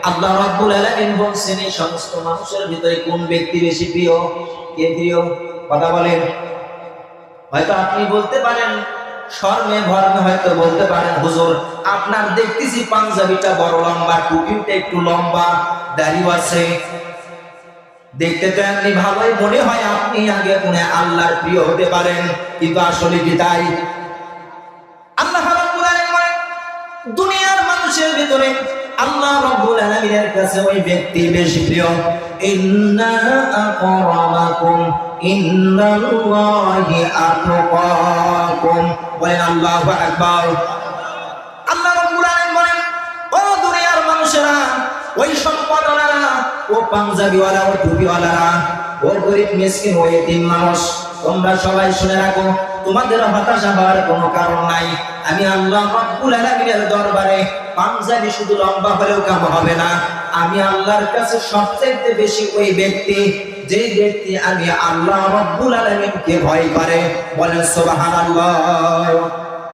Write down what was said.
আল্লাহ রাব্বুল আলামিন বলছেন এই সমস্ত মানুষের ভিতরে কোন ব্যক্তি বেশি প্রিয়? কে প্রিয়? কথা বলেন। হয়তো আপনি বলতে পারেন, শর্মে ভরমে হয়তো বলতে পারেন, হুজুর আপনার দেখতেছি পাঞ্জাবিটা বড় লম্বা, টুপিটা একটু লম্বা, দাড়িও আছে, দেখতে তো এমনি ভালোই মনে হয়, আপনি আগে মনে আল্লাহর প্রিয় হতে পারেন, কিন্তু আসলে কি তাই? আল্লাহ রাব্বুল আলামিন দুনিয়ার মানুষের ভিতরে আল্লাহ রাব্বুল আলামিনের কাছে ওই ব্যক্তি বেশি প্রিয়। ইন্না আকরামাকুম ইন্দাল্লাহি আতকাকুম। বলেন আল্লাহু আকবার। আল্লাহ রাব্বুল আলামিন বলেন, ও দুনিয়ার মানুষেরা, ওই সম্পদওয়ালারা, ও পাঞ্জাবিওয়ালা, ও টুপিওয়ালারা, ও গরিব মিসকিন, ও এতিম মানুষ, তোমরা সবাই শুনে রাখো, তোমাদের হতাশা হওয়ার কোনো কারণ নাই। আমি আল্লাহ রাব্বুল আলামিনের দরবারে পাঞ্জাবি শুধু লম্বা হলেও কাম হবে না। আমি আল্লাহর কাছে সবচেয়ে বেশি ওই ব্যক্তি, যে ব্যক্তি আমি আল্লাহ রাব্বুল আলামিনকে ভয় করে। বলেন সুবহানাল্লাহ।